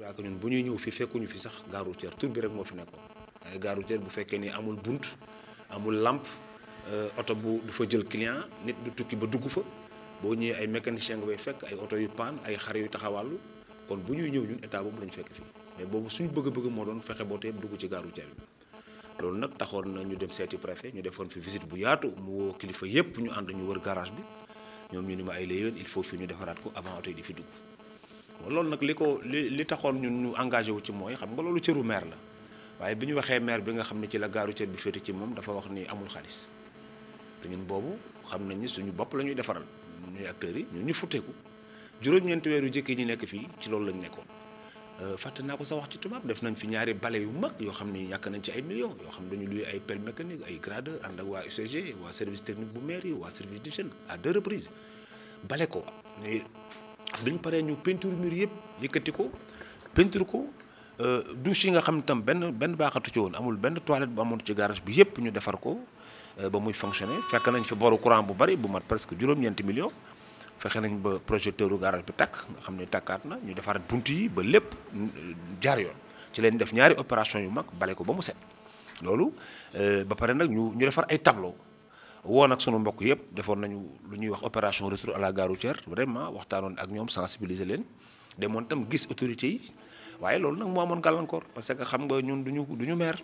crois que ñun bu ñuy ñëw fi fekkuñu fi sax gare routière tur bi rek moo fi nekkoon ay gare routière bu fekkee ni amul bunt amul lampe oto bu du fa jël client nit du tukki ba dugg fa boo ñëwee ay mécanicien nga bay fekk ay oto yu paan ay xar yu taxawàllu kon bu ñuy ñëw ñun état boobu lañu fekk fii mais boobu suñu bëgg-bëgg moo doon fexe boote yëpp dugg ci gare routière bi loolu nag taxoon na ñu dem seeti préfet ñu defoon fi visite bu yaatu mu woo kilifa yëpp ñu ànd ñu wër garage bi ñoom ñu ni ma ay léeyoon il faut fi ñu defaraat ko avant oto yi di fi dugg loolu nag li taxoon ñun ñu engagé wu ci mooy xam nga loolu cëru maire la waaye bi ñu waxee maire bi nga xam ne ci la gare routière bi féete ci moom dafa wax ni amul xaalis te ñun boobu xam nañ ni suñu bopp la ñuy defaral ñuy acteurs yi ñun ñu futteeku juróom-ñeenti weeru jëkk yi nekk fii ci loolu lañ nekkoon fàtte naa ko sa wax ci tubaab def nañ fi ñaari bale yu mag yoo xam ni ñàkk nañ ci ay millions yoo xam dañu luy ay pelle mécanique ay gradeur ànd ak waa UCG waa service technique bu mairie waa service d'hygiène à 2 reprises bale ko biñ paree ñu peinture mur yëpp yëkkati ko peinture ko douche yi nga xam ne tam benn baaxatu ci woon amul benn toilette bu amoon ci garage bi yëpp ñu defar ko ba muy fonctionner fekk nañ fi boru courant bu bari bu mat presque juróom-ñeenti millions fexe nañ ba projecteuru garage bi takk nga xam ne takkaat na ñu defaraat bunt yi ba lépp jaar yoon ci leen def ñaari opération yu mag bale ko ba mu set loolu ba pare nag ñu defar ay tableau woo nag sunu mbokk yëpp defoon nañu lu ñuy wax opération retour à la gare routière vraiment waxtaanoon ak ñoom sensibiliser leen demoon tam gis autorités yi waaye loolu nag moo amoon gàllankoor parce que xam nga ñun duñu maire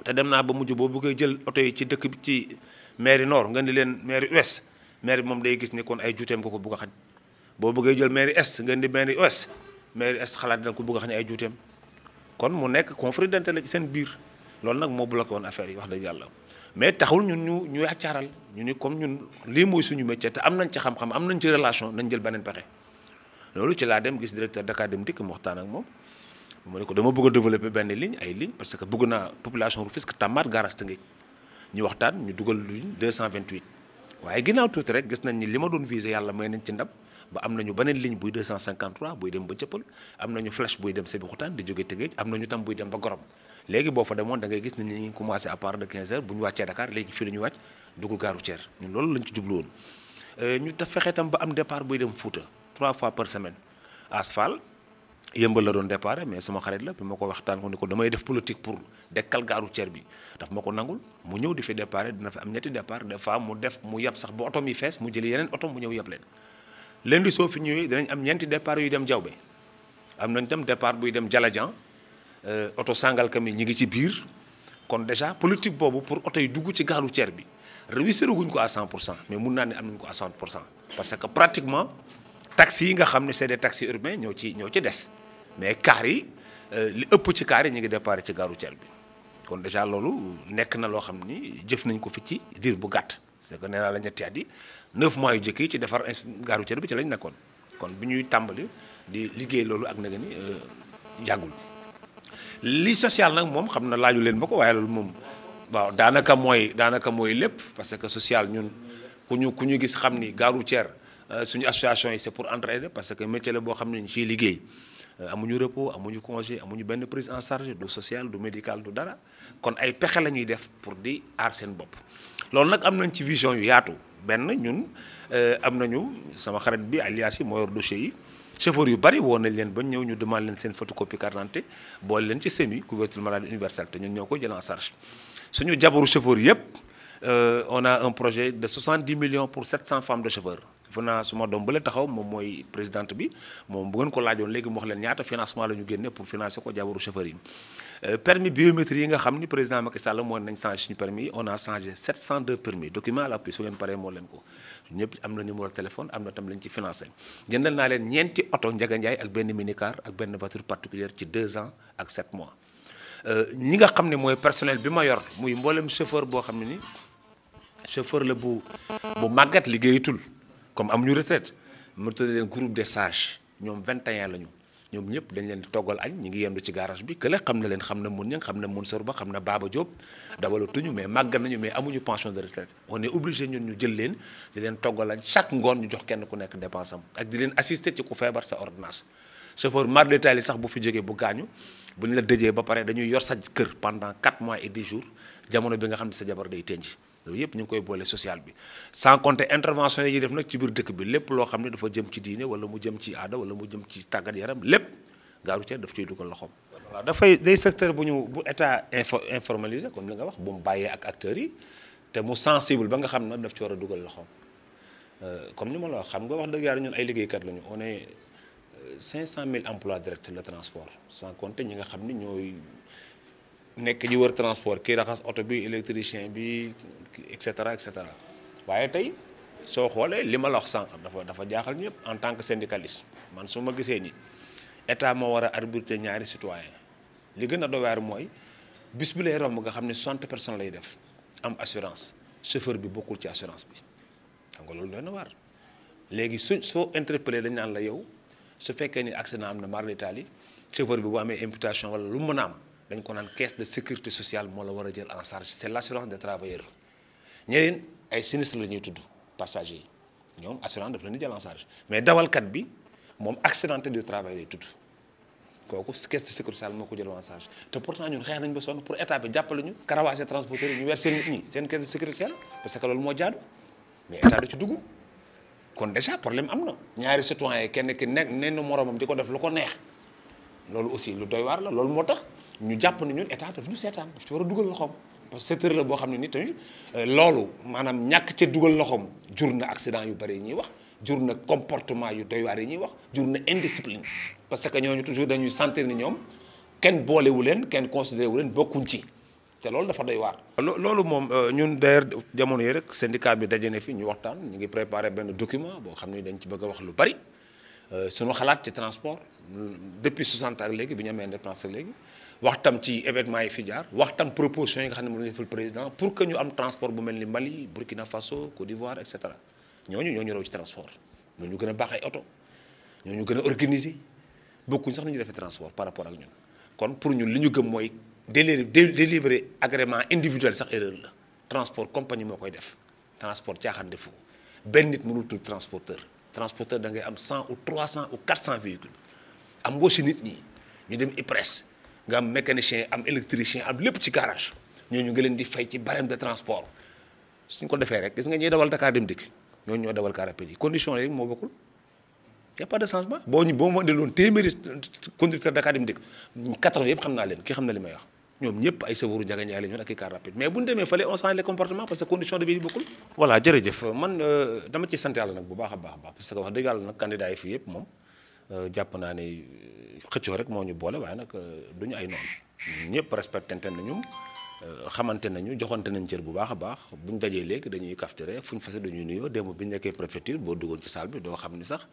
te dem naa ba mujj boo bëggee jël oto yi ci dëkk bi ci mairie nord nga ni leen mairie ouest maire bi moom day gis ni kon ay juuteem nga ko bugg a xañ boo bëggee jël mairie est nga di mairie ouest mairie est xalaat dina ko bugg a xañ ay juuteem kon mu nekk conflit d'intérêt ci seen biir loolu nag moo bloqué woon affaire yi wax dëgg yàlla mais taxul ñun ñu yàccaaral ñu ni comme ñun lii mooy suñu métier te am nañ ci xam-xam am nañ ci relation nañ jël beneen pexe loolu ci laa dem gis directeur Dakar Dem Dikk mu waxtaan ak moom mu ne ko dama bëgg a développer benn ligne ay ligne parce que bëgg naa population Rufisque tàmmaat garage Tëngéej ñu waxtaan ñu dugal ligne 228 waaye ginnaaw tuuti rek gis nañ ni li ma doon visé yàlla may nañ ci ndam ba am nañu beneen ligne buy 253 buy dem ba Cëppal am nañu flèche buy dem Sébikotane di jóge Tëngéej am nañu tam buy dem ba Gorom léegi boo fa demoon da ngay gis ne ñu ngi commencé à part de 15 heures bu ñu wàccee Dakar léegi fii la ñu wàcc dugg gare routière ñun loolu lañ ci jublu woon ñu ta fexe tam ba am départ buy dem Fouta 3 fois par semaine Asfal Yëmbal la doon départ mais sama xarit la bi ma ko waxtaan ko ni ko damay def politique pour dekkal gare routière bi daf ma ko nangul mu ñëw di fi départ dina fi am ñetti départ des fois mu yab sax ba oto mi fees mu jëli yeneen oto mu ñëw yab leen lundi soo fi ñëwee dinañ am ñeenti départ yuy dem Diaobé am nañ tam départ buy dem Dialadian oto Sangalkam yi ñi ngi ci biir kon déjà politique boobu pour oto yi dugg ci gare routière bi réussir guñ ko à 100% mais mun naa ne am nañ ko à 100% parce que pratiquement taxis yi nga xam ne c'est des taxis urbains ñoo ci des mais car yi li ëpp ci car yi ñu ngi départ ci gare routière bi kon déjà loolu nekk na loo xam ni jëf nañ ko fi ci diir bu gàtt c'est que nee naa la ñetti at yi 9 mois yu jëkk yi ci defar gare routière bi ci lañ nekkoon kon bi ñuy tàmbali di liggéey loolu ak nag ni yàggul li social nag moom xam na laaju leen ba ko waaye loolu moom waaw daanaka mooy lépp parce que social ñun ku ñu gis xam ni gare routière suñu association yi c'est pour entraider parce que métier la boo xam ne ñu ciy liggéey amuñu repos amuñu congé amuñu benn prise en charge du social du médical du dara kon ay pexe la ñuy def pour di aar seen bopp loolu nag am nañ ci vision yu yaatu benn ñun am nañu sama xarit bi alias yi moo yor dossier yi chauffeur yu bari woon nañ leen ba ñëw ñu demande leen seen photocopie carte d'identité boole leen ci SEMI couverture maladie universelle te ñun ñoo ko jël en charge suñu jabaru chauffeur yëpp on a un projet de 70 millions pour 700 femmes de chauffeurs naa suma doom bële taxaw moom mooy présidente bi moom bu ngeen ko laajoon léegi mu wax leen ñaata financement la ñu génne pour financer ko jabaru chauffeur yi permis biométrie yi nga xam ni président Macky Sall moo nañ changé suñu permis yi on a changé 702 permis document à l'appui su ngeen paree moo leen ko ñëpp am na numéro téléphone am na tam lañ ci financé jëndal naa leen ñeenti oto Ndiaga Ndiaye ak benn minicar ak benn voiture particulière ci 2 ans ak 7 mois ñi nga xam ne mooy personnel bi ma yor muy mboolem chauffeur boo xam ne ni chauffeur la bu màggat liggéeyatul comme amuñu retraite mu tuddee leen groupe des sages ñoom 21 lañu ñoom ñëpp dañ leen di toggal añ ñi ngi yendu ci garage bi kële xam na leen xam na mun ñang xam na mun sor ba xam na Baba Diop dawalatuñu mais màggat nañu mais amuñu pension de retraite on est obligé ñun ñu jël leen di leen toggal añ chaque ngoon ñu jox kenn ku nekk dépense am ak di leen assister ci ku feebar sa ordonnance chauffeur mar détail yi sax bu fi jógee bu gaañu bu ñu la dëjee ba pare dañuy yor sa kër pendant 4 mois et 10 jours jamono bi nga xam ne sa jabar day tënj loolu yëpp ñu ngi koy boole social bi sans compter intervention yi ñuy def nag ci biir dëkk bi lépp loo xam ne dafa jëm ci diine wala mu jëm ci aada wala mu jëm ci tàggat yaram lépp gare routière daf ciy dugal loxoom. voilà dafay day secteur bu état informalisé comme li nga wax bu mu bàyyee ak acteurs yi te mu sensible ba nga xam ne daf ci war a dugal loxoom comme ni ma la wax xam nga wax dëgg yàlla ñun ay liggéeykat lañu on est 500 000 emplois directs le transport sans compter ñi nga xam ni ñooy nekk di wër transport kii raxas oto bi électricien bi et cetera et cetera waaye tey soo xoolee li ma la wax sànq dafa jaaxal ñëpp en tant que syndicaliste man su ma gisee ni état moo war a arbitrer ñaari citoyen li gën a doy waar mooy bis bi lay romb nga xam ne 60 personnes lay def am assurance chauffeur bi bokkul ci assurance bi xam nga loolu doy na waar léegi soo interpellé dañ naan la yow su fekkee ni accident am na mar d'Italie chauffeur bi bu amee imputation wala lu mu mën a am dañ ko naan caisse de sécurité sociale moo la war a jël en charge c'est l'assurance des travailleurs ñeneen ay sinistre la ñuy tudd passagers yi ñoom assurance daf leen di jël en charge mais dawalkat bi moom accidenté du travail lay tudd kooku caisse de sécurité sociale moo ko jël en charge te pourtant ñun xeex nañ ba sonn pour état bi jàppale ñu karawaase transporteurs yi ñu weer seen nit ñi seen caisse de sécurité sociale parce que loolu moo jaadu mais état du ci dugg kon déjà problème am na ñaari citoyen kenn ki nekk nenn moromam di ko def lu ko neex loolu aussi lu doy waar la loolu moo tax ñu jàpp ne ñun état daf ñu seetaan daf ci war a dugal loxoom parce que secteur la boo xam ne ni tamit loolu maanaam ñàkk ca dugal loxoom jur na accident yu bëri yi ñuy wax jur na comportement yu doy waar yi ñuy wax jur na indiscipline parce que ñooñu toujours dañuy sentir ni ñoom kenn boolewu leen kenn considéré wu leen bokkuñ ci te loolu dafa doy waar. loolu moom ñun d'ailleurs jamono yi rek syndicat bi daje na fi ñu waxtaan ñu ngi préparé benn document boo xam ne dañ ci bëgg a wax lu bari suñu xalaat ci transport depuis 60 ak léegi bi ñu amee indépendance ak léegi wax tam ci événement yi fi jaar wax tam proposition yi nga xam ne moom la ñu defal président pour que ñu am transport bu mel ni Mali Burkina Faso Côte d'Ivoire et cetera ñooñu raw ci transport ñooñu gën a baax ay oto ñooñu gën a organiser bokkuñ sax nu ñu defee transport par rapport ak ñun kon pour ñun li ñu gëm mooy. délivrer agrément individuel sax erreur la transport compagnie moo koy def transport caaxaan defu benn nit mënul tudd transporteur da ngay am 100 ou 300 ou 400 véhicules am embauché nit ñi ñu dem IPRES nga am mécanicien am électricien am lépp ci garage ñooñu nga leen di fay ci barème de transport suñ ko defee rek gis nga ñuy dawal Dakar dem dikk ñooñu ñoo dawal car rapide yi condition yi moo bokkul y a pas de changement boo ma indiloon téeméeri conducteur Dakar dem dikk 80 yëpp xam naa leen kii xam na li may wax ñoom ñëpp ay sëwaru Ndiaga Ndiaye la ñu ak i car rapide mais bu ñu demee fële on change les comportements parce que condition de vie yi bokkul. voilà jërëjëf man dama ci sant yàlla nag bu baax a baax parce que wax dëgg yàlla nag candidat yi fii yëpp moom jàpp naa ne xëccoo rek moo ñu boole waaye nag du ñu ay noonu ñëpp respecté nañu xamante nañu joxante nañ cër bu baax a baax bu ñu dajee léegi dañuy kaftere fu ñu fase dañuy nuyoo démb bi ñu nekkee préfecture boo duggoon ci salle bi doo xam ni sax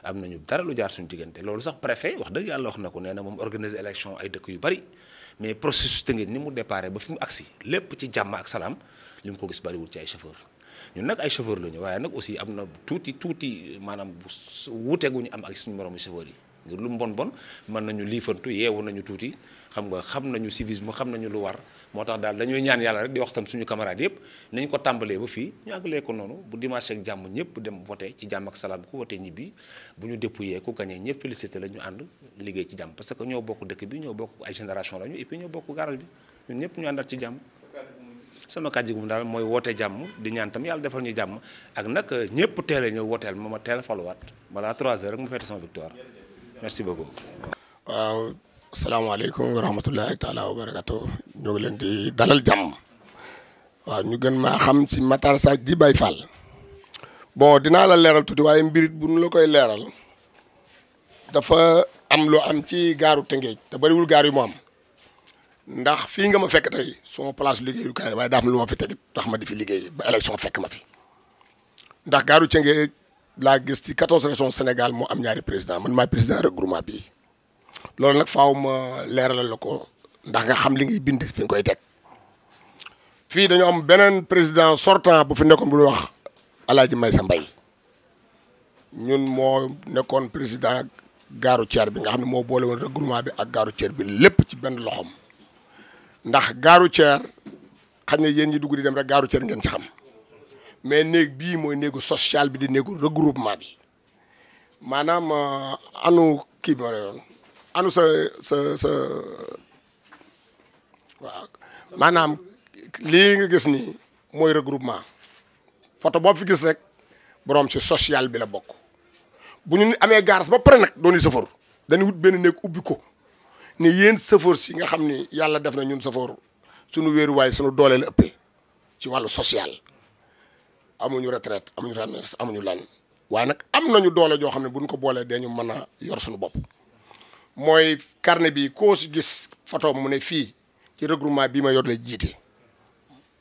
am nañu dara lu jaar suñu diggante loolu sax préfet wax dëgg yàlla wax na ko nee na moom organiser élection ay dëkk yu bari mais processus Tëngéej ni mu déparé ba fi mu agsi lépp ci jàmm ak salaam li mu ko gis bariwul ci ay chauffeur ñun nag ay chauffeur la ñu waaye nag aussi am na tuuti maanaam wuute gu ñu am ak suñu moromu chauffeur yi ngir lu mu bon mën nañu liifantu yeewu nañu tuuti xam nañu civisme xam nañu lu war moo tax daal dañuy ñaan yàlla rek di wax tam suñu camarades yëpp nañ ko tàmbalee ba fii ñu àggalee ko noonu bu dimanche ak jàmm ñëpp dem voté ci jàmm ak salaam ku voté ñibbi bu ñu dépouillé ku gagné ñëpp félicité la ñu ànd liggéey ci jàmm parce que ñoo bokk dëkk bi ñoo bokk ay génération lañu et puis ñoo bokk garage bi ñun ñëpp ñu àndaat ci jàmm sama kàddu gi daal mooy woote jàmm di ñaan tam yàlla defal ñu jàmm ak nag ñëpp teel a ñëw wooteel ma teel a faluwaat balaa 3 heures rek mu fête sama victoire merci beaucoup. waaw salaamaaleykum wa rahmatullahi taala wa barakatu ñoo ngi leen di dalal jàmm waaw ñu gën maa xam ci Matar Sadji di Baye Fall bon dinaa la leeral tuuti waaye mbirit bu nu la koy leeral dafa am lu am ci gaaru Tëngéej te bariwul gaar yu mu am ndax fii nga ma fekk tey sama place liggéeyukaay waaye daa am lu ma fi teg tax ma di fi liggéey ba élection fekk ma fi ndax gaaru Tëngéej laa gis ci 14 régions Sénégal moo am ñaari président man maay président regroupement bi loolu nag faaw ma leeralal la ko ndax nga xam li ngay bind fi nga koy teg fii dañoo am beneen président sortant bu fi nekkoon bu ñuy wax Alaaji Maysa Mbay ñun moo nekkoon président gaaru Thier bi nga xam ne moo boole woon regroupement bi ak gaaru Thier bi lépp ci benn loxoom ndax gaaru Thier xañ na yéen ñi dugg di dem rek gaaru Thier ngeen ci xam mais néeg bii mooy néegu social bi di néegu regroupement bi maanaam anu kii bi ma la yoon anu sa waaw maanaam lii nga gis ni mooy regroupement photo boo fi gis rek borom ci social bi la bokk bu ñu amee garas ba pare nag doon sëfar dañuy wut benn néeg ubbi ko ni yéen safoor si nga xam ni yàlla def na ñun safoor suñu wéeruwaay suñu doole la ëppee ci wàllu social amuñu retraite amuñu lan waaye nag am nañu doole joo xam ne buñ ko boolee dañu mën a yor suñu bopp mooy carnet bi koo si gis photo mu ne fii ci regroupement bii ma yor la jiite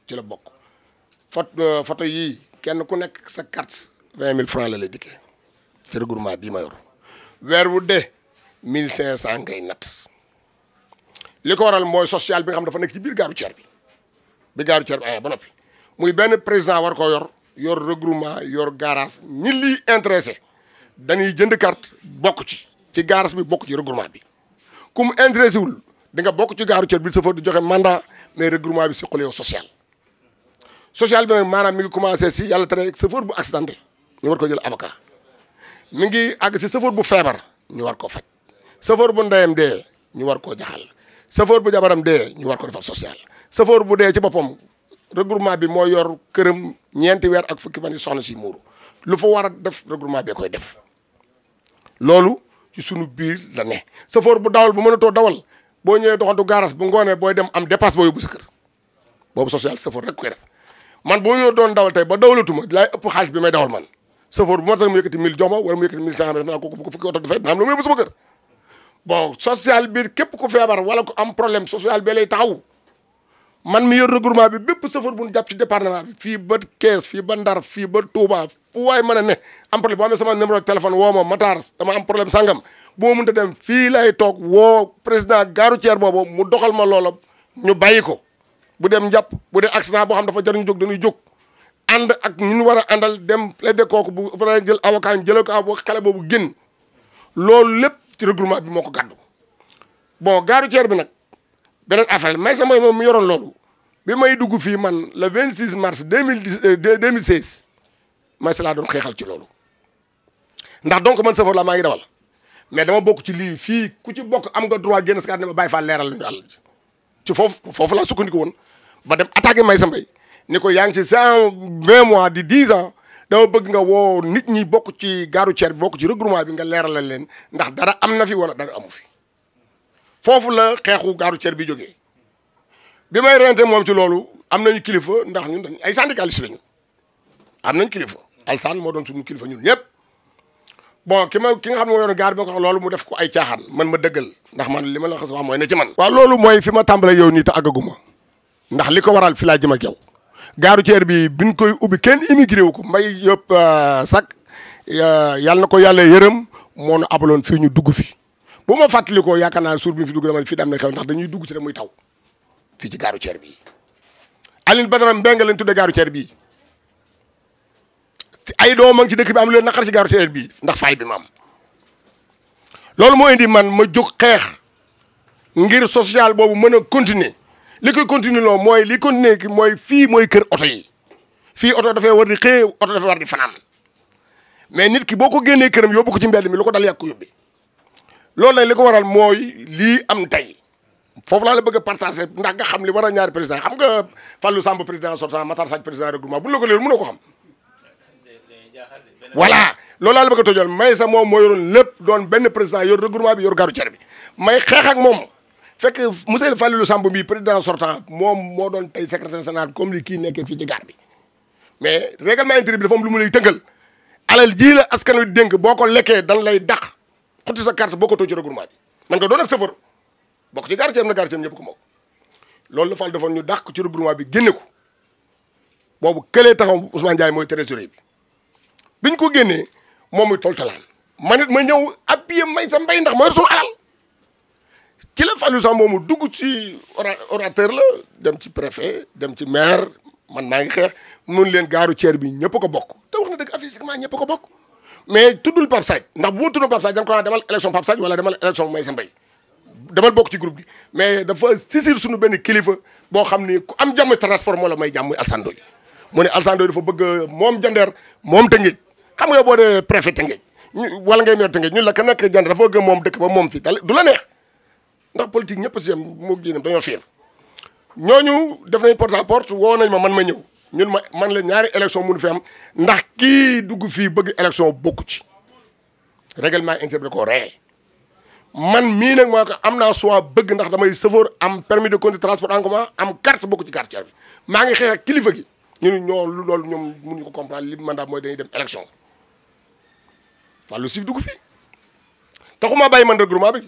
ci la bokk photo yii kenn ku nekk sa carte 20 000 francs la lay dikkee ci regroupement bii ma yor weer wu dee 1500 ngay natt li ko waral mooy social bi nga xam dafa nekk ci biir gaaru ceer bi gaaru ceer bi ba noppi muy benn président war koo yor regroupement yor garage ñi lii intéressé dañuy jënd carte bokk ci garage bi bokk ci regroupement bi ku mu intéressé wul di nga bokk ci gaaru ceer bi chauffeur di joxe mandat mais regroupement bi si xol yow social bi nag maanaam mi ngi commencé si yàlla tere chauffeur bu accidenté ñu war ko jël avocat mi ngi àgg si chauffeur bu feebar ñu war koo faj chauffeur bu ndeyam dee ñu war koo jaxal chauffeur bu jabaram dee ñu war ko defal social chauffeur bu dee ci boppam regroupement bi moo yor këram ñeenti weer ak fukki fan yi soxna si muuru lu fa war a def regroupement bi koy def loolu ci sunu biir la ne chauffeur bu dawal bu mënatoo dawal boo ñëwee doxantu garas bu ngoonee booy dem am dépasse boo yóbbu sa kër boobu social chauffeur rek koy def man boo ñëw doon dawal tey ba dawalatuma laay ëpp xaalis bi may dawal man chauffeur bu ma tax mu yëkkati 1000 jox ma wala mu yëkkati 1500 def naa kooku bu ko fukki oto dafay dina am lu mu yóbbu sama kër bon social bi képp ku feebar wala ku am problème social bi lay taxaw man mi yor regroupement bi bépp chauffeur bu ñu jàpp ci département bi fii ba Kees fii ba Ndar fii ba Touba fu waay mën a ne am problème boo amee sama numéro téléphone woo ma Matar dama am problème sangam boo mënta dem fii lay toog woo président gaaru ceer boobu mu doxal ma loola ñu bàyyi ko bu dem njàpp bu dee accident boo xam dafa jar ñu jóg dañuy jóg ànd ak ñu war a àndal dem plaider kooku bu fa jël avocat ñu jëlee ko avocat xale boobu génn loolu lépp ci regroupement bi moo ko gàddu bon gaaru ceer bi nag beneen affaire may sama moom mu yoroon loolu bi may dugg fii man le 26 mars 2016 may sa laa doon xeexal ci loolu ndax donc man chauffeur la maa ngi dawal mais dama bokk ci lii fii ku ci bokk am nga droit génn sa carte ne ma bàyyi faa leeral la ñu àll ci foofu laa sukkandiku woon ba dem attaqué may sa mbay ni ko yaa ngi ci 120 mois di 10 ans dama bëgg nga woo nit ñi bokk ci gaaru ceer bi bokk ci regroupement bi nga leeralal leen ndax dara am na fi wala dara amu fi foofu la xeexu gaaru ceer bi jógee bi may rente moom ci loolu am nañu kilifa ndax ñun dañ ay syndicalistes lañu am nañ kilifa Alsaan moo doon suñu kilifa ñun ñëpp bon ki nga xam ne moo yoroon gaar bi ma ko wax loolu mu def ko ay caaxaan man ma dëggal ndax man li ma la xas wax mooy ne ci man waaw loolu mooy fi ma tàmbalee yow nii te àggaguma ndax li ko waral fi laa jëm ak yow gaaru ceer bi biñ koy ubbi kenn immigré wu ko mbay yëpp sac yàlla na ko yàlla yërëm moo nu abaloon fii ñu dugg fi bu ma fàttali ko yaakaar naa suur bi ñu fi dugg dama fii dam na xew ndax dañuy dugg ci rek muy taw fii ci gaaru ceer bii Aline Badara Mbengue lañ tudde gaaru ceer bii ay doomam ci dëkk bi am lu leen naqar ci gaaru ceer bii ndax faay bi ma am loolu moo indi man ma jóg xeex ngir social boobu mën a continuer li koy continuer loo mooy li continuer ki mooy fii mooy kër oto yi fii oto dafay war di xëy oto dafay war di fanaan mais nit ki boo ko génnee këram yóbbu ko ci mbedd mi lu ko dal yàq ko yóbbi loolu nag li ko waral mooy lii am tey foofu laa la bëgg a partager ndax nga xam li war a ñaari président xam nga Fallou Samb président sortant Matar Sadj président regroupement bu la ko leer mënoo ko xam voilà loolu laa la bëgg a tojal may sa moom moo yoroon lépp doon benn président yor regroupement bi yor gaaru ceer bi may xeex ak moom fekk monsieur Fallou Samb bi président sortant moom moo doon tey secrétaire général comme li kii nekkee fii ci gaar bi mais règlement intérieur bi dafa am lu mu lay tënkal alal ji la askan wi dénk boo ko lekkee dan lay dàq xuti sa carte boo ko too ci regroupement bi man nga doon ak chauffeur bokk ci gaaru ceer na gaaru ceer ñëpp ko moom loolu la Fall defoon ñu dàq ci regroupement bi génne ko boobu këlee taxaw Ousmane Ndiaye mooy trésorier bi biñ ko génnee moom muy toltalaan man it ma ñëw appuyer may sa mbay ndax ma yor suñu alal ci la Fallou sax moomu dugg ci orateur la dem ci préfet dem ci maire man maa ngi xeex mun leen gaaru ceer bi ñëpp ko bokk te wax na dëgg affichement ñëpp ko bokk mais tuddul Pape Sadj ndax bu ma tuddul Pape Sadj dama ko naan demal élection Pape Sadj wala demal élection may sa mbay demal bokk ci groupe gi mais dafa sisir suñu benn kilifa boo xam ni ku am jàmm transport moo la may jàmm muy Alsane Ndoye mu ne Alsane Ndoye dafa bëgg moom jandeer moom Tëngéej xam nga boo dee préfet Tëngéej wala ngay maire Tëngéej ñun la ka nekk jandeer dafa bëgg moom dëkk ba moom fii du la neex ndax politique ñëpp si yam moo génne dañoo fiir ñooñu def nañ porte à porte woo nañ ma man ma ñëw ñun man la ñaari élection mënu fi am ndax kii dugg fii bëgg élection bokku ci règlement intérieur ko ree man mii nag moo ko am naa choix bëgg ndax damay chauffeur am permis de conduire transport en commun am carte bokk ci quartier bi maa ngi xeex ak kilifa gi ñu ñoo loolu ñoom mënuñu ko comprendre li mandat mooy dañuy dem élection Fallou Sif dugg fii taxuma bàyyi man regroupement bi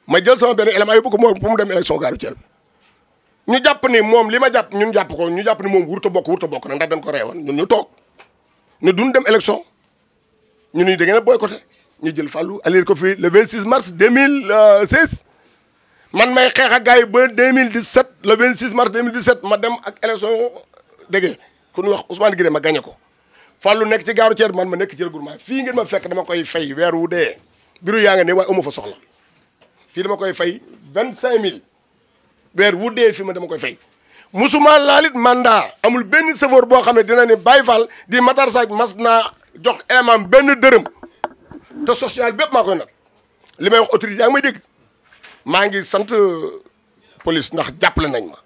ma jël sama benn élément yóbbu ko moom pour mu dem élection gare routière bi ñu jàpp ni moom li ma jàpp ñun jàpp ko ñu jàpp ni moom wurta bokk nag ndax dañ ko reewoon ñun ñu toog ne duñ dem élection ñu ni da ngeen a boycotté ñu jël Fallou allié ko fii le 26 mars 2016 man may xeex ak gars yi ba 2017 le 26 mars 2017 ma dem ak élection dégg ku ñuy wax Ousmane Guiré ma gagné ko Fallou nekk ci gare routière man ma nekk ci regroupement fii ngeen ma fekk dama koy fay weer wu dee bureau yaa nga ne waaye amu fa soxla fii dama koy fay 25000 weer wu dee fii ma dama koy fay musuma laalit mandat amul benn chauffeur boo xam ne dina ne Baye Fall di Matar Saaj mas naa jox élément benn dërëm te social bépp maa koy nag li may wax autorité yaa ngi may dégg maa ngi sant police ndax jàppale nañ ma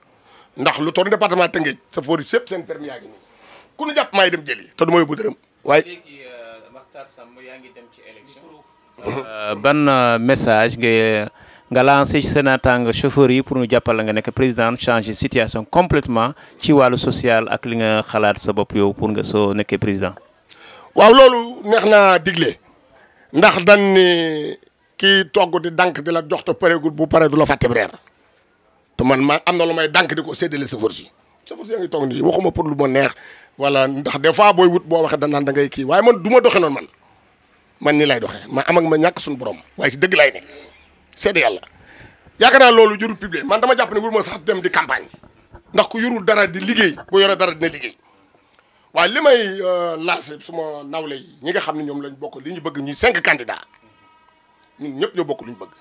ndax lu toll département Tëngéej chauffeur yi yëpp seen permis yaa ngi nii ku ñu jàpp maay dem jëli te du ma yóbbu dërëm waaye. léegi Makhtar Samb yaa ngi dem ci élection. ban message nga lancé ci sa naataango chauffeur yi pour ñu jàppale nga nekk président changer situation complètement ci wàllu social ak li nga xalaat sa bopp yow pour nga soo nekkee président. waaw loolu neex naa digle ndax dañ ni kii togg di dank di la jox te pareegul bu paree du la fàtte reer te man ma am na lu may dank di ko séddale chauffeur si yaa ngi toog nii waxuma pour lu ma neex wala ndax des fois booy wut boo waxee da naan da ngay kii waaye man du ma doxee noonu man nii lay doxee ma am ak ma ñàkk suñu borom waaye si dëgg lay ne seede yàlla yaakaar naa loolu jërul publier man dama jàpp ne wur ma sax dem di campagne ndax ku yorul dara di liggéey bu yore dara dina liggéey waaye li may lancé suma nawle yi ñi nga xam ne ñoom lañ bokk li ñu bëgg ñuy 5 candidats ñun ñëpp ñoo bokk lu ñu bëgg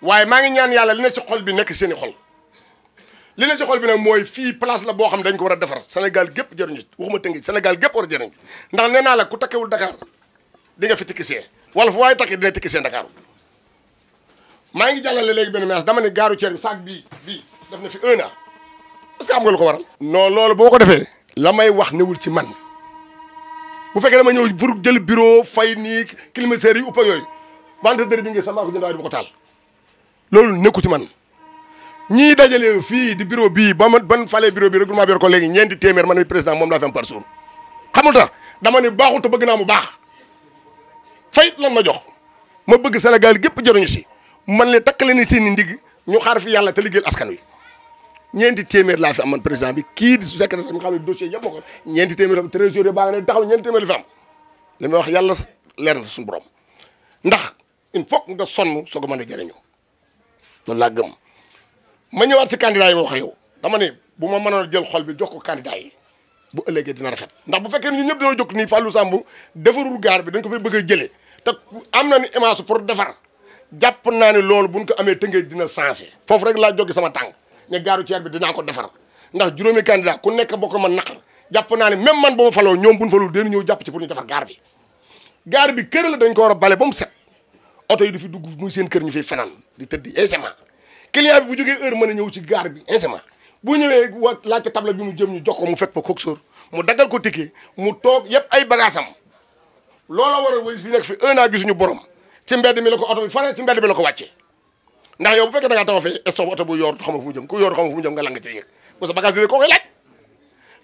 waaye maa ngi ñaan yàlla li ne si xol bi nekk seen i xol li ne si xol bi nag mooy fii place la boo xam ne dañ ko war a defar Sénégal gépp jëriñu waxuma Tëngéej Sénégal gépp war a jëriñ ndax nee naa la ku takkewul Dakar di nga fi tikkisee wala fu waaye takki dina tikkisee Dakar maa ngi jàllale léegi benn message dama ne gare routière bi sac bii def na fi 1 an est-ce que am nga lu ko waral. non loolu boo ko defee. la may wax newul ci man bu fekkee dama ñëw pour jël bureau fay nii climatiseurs yi uppa yooyu wante dër bi ngi sama ko jënd waaye du ma ko taal loolu nekku ci man ñii dajale fii di bureau bii ba ma ban falee bureau bi regroupement bi yor ko léegi ñeenti téeméer man mi président moom laa fi am par jour xamul tax dama ne baaxul te bëgg naa mu baax fayit lan ma jox ma bëgg Sénégal gépp jëruñu si man leen takkale ni seen i ndig ñu xaar fi yàlla te liggéeyal askan wi ñeenti téeméer laa fi am man président bi kii di su secrétaire sax mi xam ne dossier yëpp ko ñeenti téeméer am trésorier baa nga ne taxaw ñeenti téeméer la fi am li may wax yàlla leer na suñu borom ndax il faut nga sonn soo ko mën a jëriñoo loolu laa gëm ma ñëwaat si candidat yi ma wax yow dama ne bu ma mënoon jël xol bi jox ko candidat yi bu ëllëgee dina rafet ndax bu fekkee ñun ñëpp dañoo jóg nii Fallou Samb defarul gaar bi dañ ko fay bëgg a jëlee te am na ni image pour defar jàpp naa ne loolu buñ ko amee Tëngéej dina sensé foofu rek laa jóge sama tànk ne gare routière bi dinaa ko defar ndax juróomi candidat ku nekk bokk man naqar jàpp naa ne même man ba ma faloo ñoom buñ faloo dañu ñëw jàpp ci pour ñu defar gaar bi kër la dañ ko war a bale ba mu set oto yi du fi dugg muy seen kër ñu fiy fanaan di tëddi aisément client bi bu jógee heure mën a ñëw ci gaar bi aisément bu ñëwee wa laajte table bi mu jëm ñu jox ko mu fekk fa coxeur mu daggal ko ticket mu toog yëpp ay bagaasam loola war a wéy fi nekk fi 1 an gisuñu borom ci mbedd mi la ko oto bi fane ci mbedd mi la ko wàccee ndax yow bu fekkee da ngaa taxaw fee stop oto bu yor xam nga fu mu jëm ku yor xam nga fu mu jëm nga lang ca yéeg bu sa bagage dine koo koy laaj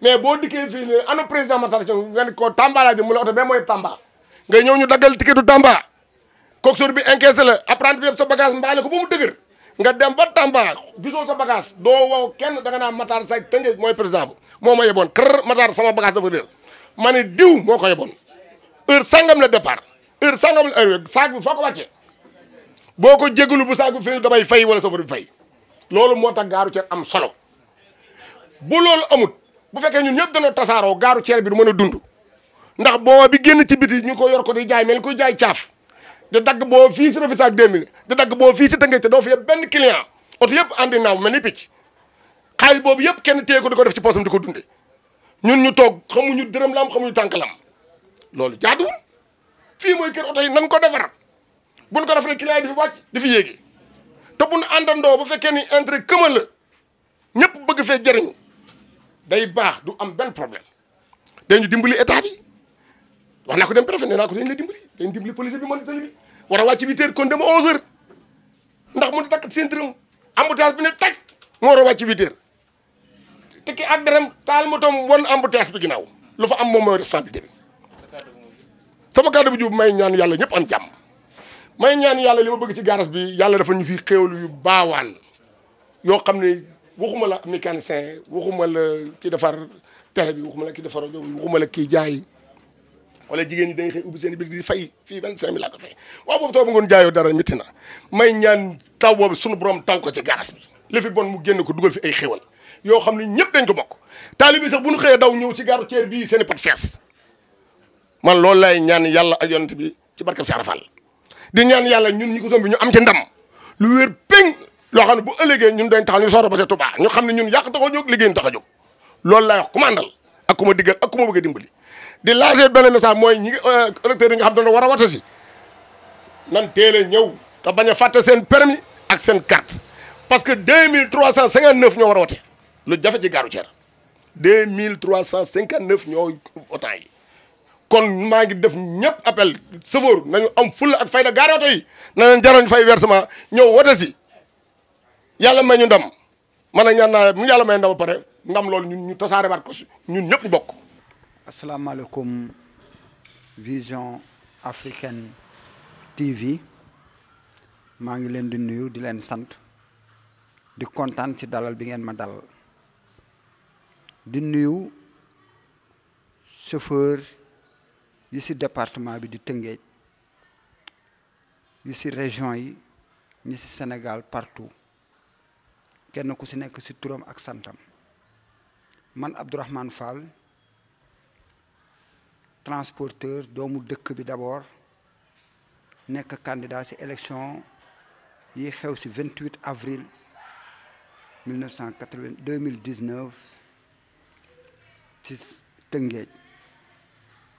mais boo dikkee fii ne ana président Matar Samb nga ne ko Tamba laa jëm mu la oto bee mooy Tamba ngay ñëw ñu daggal ticketu Tamba coxeur bi encaissé la apprenti bi yëpp sa bagage mbaale ko ba mu dëgër nga dem ba Tamba gisoo sa bagage doo wow kenn da nga naan Matar Saaj Tëngéej mooy président bu moo ma yeboon kër Matar sama bagage dafa réer ma ne diw moo ko yeboon heure sangam la départ heure sangam la heure saag bi foo ko wàccee boo ko jégalu bu saag bi fii damay fay wala safar bi fay loolu moo tax gare routière am solo bu loolu amut bu fekkee ñun ñëpp dañoo tasaaroo gare routière bi du mën a dund ndax boo bi génn ci biti ñu ko yor ko di jaay mel ni kuy jaay caaf di dagg boo fii si Rufisque ak 2000 di dagg boo fii si Tëngéej te doo fi benn client oto yëpp andi naaw mel ni picc xaalis boobu yëpp kenn téye ko di ko def ci poosam di ko dunde ñun ñu toog xamuñu dërëm lam xamuñu tànk lam loolu jaaduwul fii mooy kër oto yi nan ko defar buñ ko defaree client yi di fi wàcc di fi yéegi te buñ àndandoo bu fekkee ni intérêt commun la ñëpp bëgg fee jëriñ day baax du am benn problème dañu dimbali état bi wax naa ko dem préfet nee naa ko dañ la dimbali police bi mën tali bi war a wàcc 8 heures kon dem 11 heures ndax mu takk ceinture embouteillage bi ne taj moo war a wàcc 8 heures te ki ak dërëm taal motom won embouteillage bi ginnaaw lu fa am moom mooy responsabilité bi sama kàddu bu jub may ñaan yàlla ñëpp am jàmm may ñaan yàlla li ma bëgg ci garage bi yàlla dafa ñu fi xéewlu yu baawaan yoo xam ne waxuma la mécanicien waxuma la ki defar télé bi waxuma la ki defar rajo bi waxuma la kii jaay wala jigéen ñi dañuy xëy ubbi seen biir di fay fii 25000 laa ko fay waaw boobu taw ba ngoon jaayoo dara métti na may ñaan taw boobu sunu borom taw ko ci garage bi li fi bon mu génn ko dugal fi ay xéwal yoo xam ne ñëpp dañ ko bokk taalibe bi sax bu ñu xëyee daw ñëw ci gaaru ceer bii seen i pat fees man loolu lay ñaan yàlla ak yonent bi ci barkeb Cheikh Rafal di ñaan yàlla ñun ñi ko sombi ñu am ci ndam lu wér péng loo xam ne bu ëllëgee ñun dañ taxaw ñu sooro ba ca Touba ñu xam ne ñun yàq tax a jóg liggéey tax a jóg loolu laay wax ku ma àndal ak ku ma diggal ak ku ma bëgg a dimbali di lancer benn message mooy ñi électeurs yi nga xam ne war a wata si nan teel a ñëw te bañ a fàtte seen permis ak seen carte parce que 2359 ñoo war a wote lu jafe ci gaaru ceer 2359 ñoo votant yi kon maa ngi def ñëpp appel chauffeur nañu am fulla ak fayda gaari oto yi na leen jaroñ fay versement ñëw wote si yàlla may ñu ndam man a ñaan naa mu yàlla may ndam ba pare ndam loolu ñun ñu tasaare waat ko ñun ñëpp ñu bokk. asalaamaaleykum Vision Africaine TV maa ngi leen di nuyu di leen sant di kontaan ci dalal bi ngeen ma dalal di nuyu chauffeur yi ci département bi di Tëngéej yi ci région yi ñi ci Sénégal partout kenn ku ci nekk ci turam ak santam man Abdourahmane Fall transporteur doomu dëkk bi d'abord nekk candidat ci élection yi xew ci 28 avril 2019 ci Tëngéej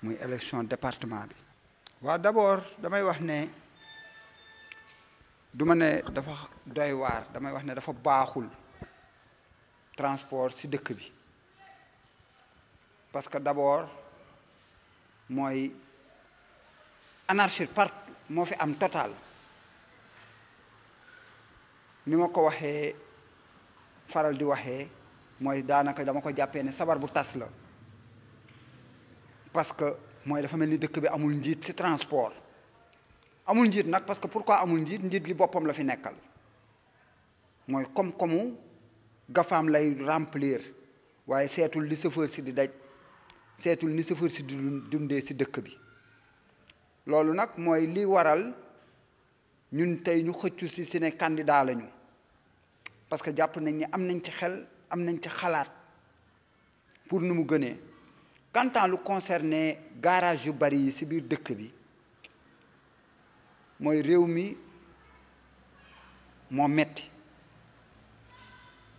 muy élection département bi. waaw d'abord damay wax ne du ma ne dafa doy waar damay wax ne dafa baaxul transport ci dëkk bi parce que d'abord mooy anarchie partout moo fi am total ni ma ko waxee faral di waxee mooy daanaka dama ko jàppee ne sabar bu tas la parce que mooy dafa mel ni dëkk bi amul njiit ci transport amul njiit nag parce que pourquoi amul njiit njiit li boppam la fi nekkal mooy koom-koomu gafaam lay remplir waaye seetul li chauffeur si di daj seetul ni chauffeur si di dundee si dëkk bi loolu nag mooy li waral ñun tey ñu xëccu si ne candidat lañu parce que jàpp nañ ni am nañ ci xel am nañ ci xalaat pour nu mu gënee quant à lu concerné garage yu bari yi si biir dëkk bi mooy réew mi moo metti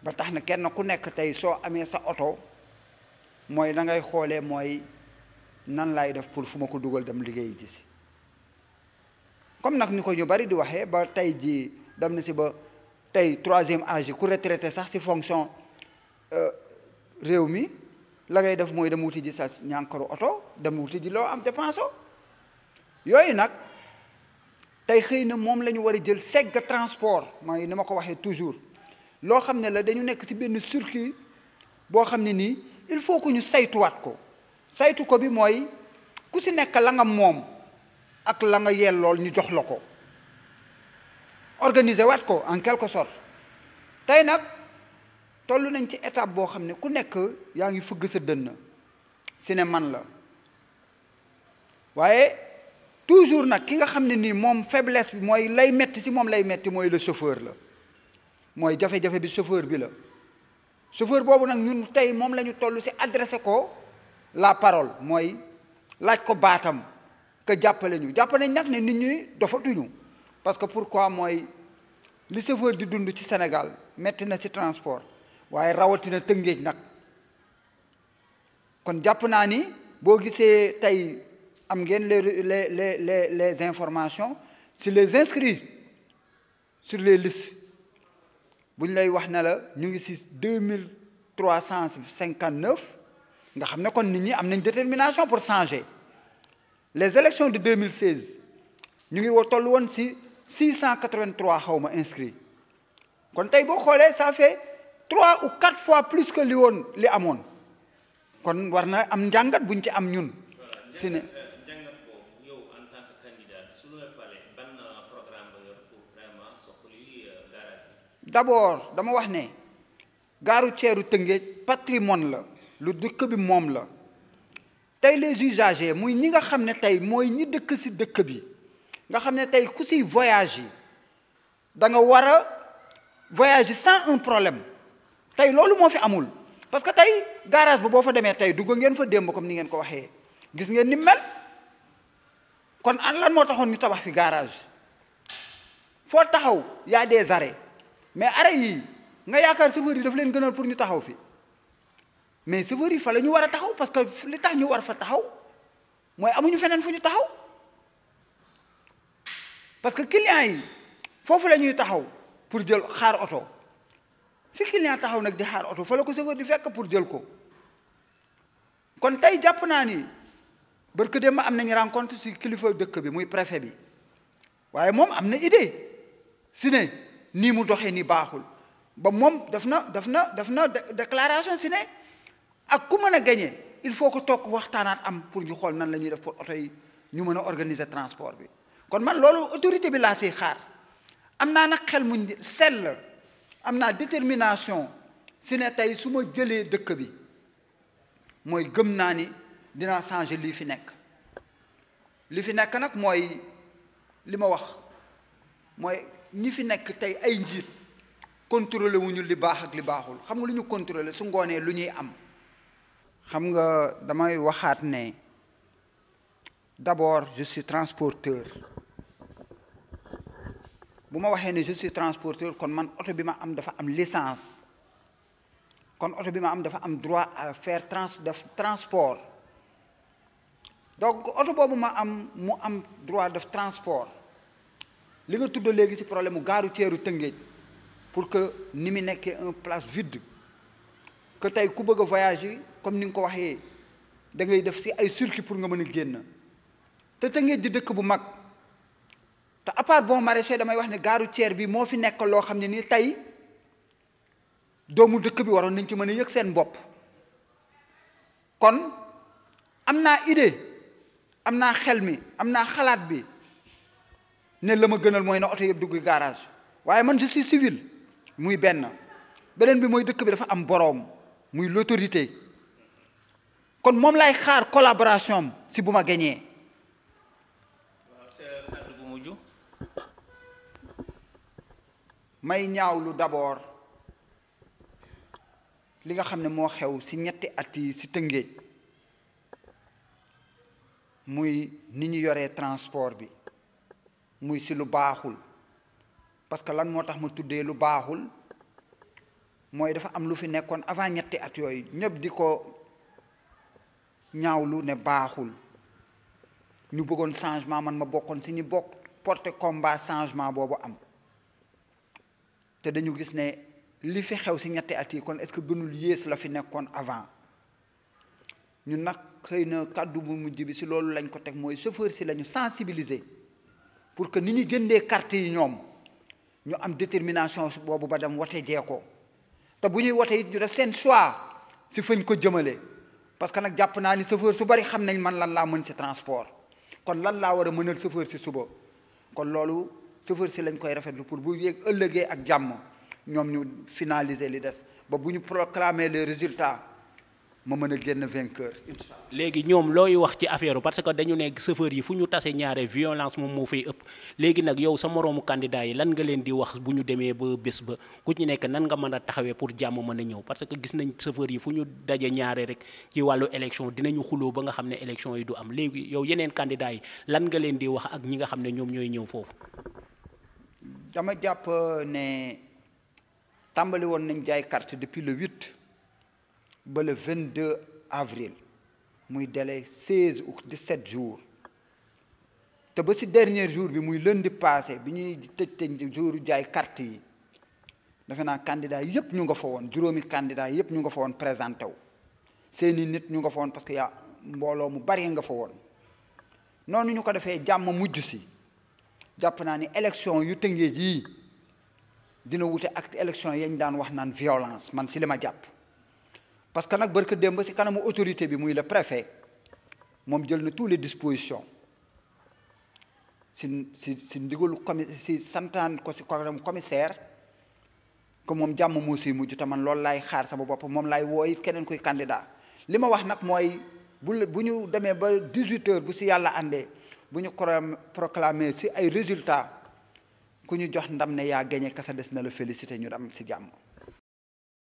ba tax na kenn ku nekk tey soo amee sa oto mooy da ngay xoolee mooy nan laay def pour fu ma ko dugal dem liggéey ji si comme nag ni ko ñu bari di waxee ba tey ji dem na si ba tey 3e âge ku retraité sax si fonction réew mi la ngay def mooy dem wuti ji sa ñànkaru oto dem wuti ji loo am dépense yooyu nag tey xëy na moom la ñu war a jël segg transport mooy ni ma ko waxee toujours loo xam ne la dañu nekk si benn circuit boo xam ne nii il faut que ñu saytuwaat ko saytu ko bi mooy ku si nekk la nga moom ak la nga yellool ñu jox la ko organiser waat ko en quelque sorte tey nag toll nañ ci étape boo xam ne ku nekk yaa ngi fëgg sa dënn si ne man la waaye toujours nag ki nga xam ne nii moom faiblesse bi mooy lay metti si moom lay metti mooy le chauffeur la mooy jafe-jafe bi chauffeur bi la chauffeur boobu nag ñun tey moom la ñu toll si adressé ko la parole mooy laaj ko baatam que jàppale ñu jàppale nag ne nit ñi dofatuñu parce que pourquoi mooy li chauffeur di dund ci Sénégal metti na ci transport waaye rawatina Tëngéej nag kon jàpp naa ni boo gisee tey am ngeen les informations sur les inscrits sur les listes bu ñu lay wax ne la ñu ngi si 2359 nga xam ne kon nit ñi am nañ détermination pour changer les élections de 2016 ñu ngi toll woon si 683 xaw ma inscrits kon tey boo xoolee ça fait 3 ou 4 fois plus que li amoon kon war na am njàngat buñ ci am ñun. si ne njàngat boobu yow en tant que candidat su la falee ban programme la yor pour vraiment soxali garage bi. d'abord dama wax ne gaaru ceeru Tëngéej patrimoine la lu dëkk bi moom la tey les usagers muy ñi nga xam ne tey mooy ñi dëkk si dëkk bi nga xam ne tey ku si voyage yi da nga war a voyage sans un problème tey loolu moo fi amul parce que tey garage ba boo fa demee tey dugg ngeen fa démb comme ni ngeen ko waxee gis ngeen ni mel kon an lan moo taxoon ñu tabax fi garage foo taxaw y a des arrêts mais arrêt yi nga yaakaar chauffeur yi daf leen gënal pour ñu taxaw fi mais chauffeur yi fa la ñu war a taxaw parce que li tax ñu war fa taxaw mooy amuñu feneen fu ñu taxaw parce que clients yi foofu la ñuy taxaw pour jël xaar oto fi client taxaw nag di xaar oto fa la ko chauffeur di fekk pour jël ko kon tey jàpp naa ni barke dem am nañu rencontre si kilifa dëkk bi muy préfet bi waaye moom am na idée si ne nii mu doxee ni baaxul ba moom daf na déclaration si ne ak ku mën a gagné il faut que toog waxtaanaat am pour ñu xool nan la ñuy def pour oto yi ñu mën a organiser transport bi kon man loolu autorité bi laa siy xaar am naa nag xel mu sell am naa détermination si ne tey su ma jëlee dëkk bi mooy gëm naa ni dinaa changer lii fi nekk nag mooy li ma wax mooy ñi fi nekk tey ay njiit contrôlé wuñu li baax ak li baaxul xam nga lu ñu contrôlé su ngoonee lu ñuy am xam nga damay waxaat ne d'abord je suis transporteur bu ma waxee ne je suis transporteur kon man oto bi ma am dafa am licence kon oto bi ma am dafa am droit à faire transport donc oto boobu ma am mu am droit def transport li nga tudd léegi ci problème mu gaaru ceeru Tëngéej pour que ni mu nekkee un place vide que tey ku bëgg a voyager comme ni nga ko waxee da ngay def ci ay circuit pour nga mën a génn te Tëngéej di dëkk bu mag te à part bon maraîcher damay wax ne gaaru ceer bi moo fi nekk loo xam ne nii tey doomu dëkk bi waroon nañ ci mën a yëg seen bopp kon am naa idée am naa xel mi am naa xalaat bi ne la ma gënal mooy na oto yëpp dugg garage waaye man je suis civil muy benn beneen bi mooy dëkk bi dafa am boroom muy l'autorité kon moom lay xaar collaboration am si bu ma gañee waaw sa kàddu bu mujj. may ñaawlu d'abord li nga xam ne moo xew si ñetti at yi si Tëngéej muy ni ñu yoree transport bi muy si lu baaxul parce que lan moo tax ma tuddee lu baaxul mooy dafa am lu fi nekkoon avant ñetti at yooyu ñëpp di ko ñaawlu ne baaxul ñu bëggoon changement man ma bokkoon si ñu bokk porter combat changement boobu am te dañu gis ne li fi xew si ñetti at yi kon est-ce que gënul yées la fi nekkoon avant ñun nag xëy na kàddu bu mujj bi si loolu lañ ko teg mooy chauffeur si la ñu sensibiliser pour que ni ñu jëndee carte yi ñoom ñu am détermination boobu ba dem wote jee ko te bu ñuy wote it ñu def seen choix si fañ ko jëmale parce que nag jàpp naa ni chauffeur su bari xam nañ man lan laa mën si transport kon lan laa war a mënal chauffeur si suba kon loolu chauffeur si lañ koy rafetlu pour bu yéeg ëllëgee ak jàmm ñoom ñu finaliser li des ba bu ñu proclamer les résultats ma mën a génn vainqueur incha allah. léegi ñoom looy wax ci affaire parce que dañu ne chauffeur yi fu ñu tase ñaare violence moom moo fay ëpp léegi nag yow sa moroomu candidat yi lan nga leen di wax bu ñu demee ba bés ba ku ci nekk nan nga mën a taxawee pour jàmm mën a ñëw parce que gis nañ chauffeur yi fu ñu daje ñaare rek ci wàllu élection dinañu xuloo ba nga xam ne élection yi du am léegi yow yeneen candidat yi lan nga leen di wax ak ñi nga xam ne ñoom ñooy ñëw foofu. dama jàpp ne tàmbali woon nañ jaay carte depuis le 8 ba le 22 avril muy délai 16 ou 17 jours te ba si dernier jour bi muy lundi passé bi ñuy tëj jour jaay carte yi defe naa candidat yëpp ñu nga fa woon juróomi candidat yëpp ñu nga fa woon présenté wu seeni nit ñu nga fa woon parce que yaa mbooloo mu bari nga fa woon noonu ñu ko defee jàmm mujj si jàpp naa ni élection yu Tëngéej yii dina wute ak élection yañ daan wax naan violence man si li ma jàpp parce que nag barka démb si kanamu autorité bi muy le préfet moom jël na toutes les dispositions si ndigalu si santaan ko si commissaire que moom jàmm moo siy mujj te man loolu laay xaar sama bopp moom laay wooy keneen kuy candidat li ma wax nag mooy bu ñu demee ba 18h bu si yàlla àndee bu ñu proclamer si ay résultats ku ñu jox ndam ne yaa gagné kasa des na la félicité ñu dem si jàmm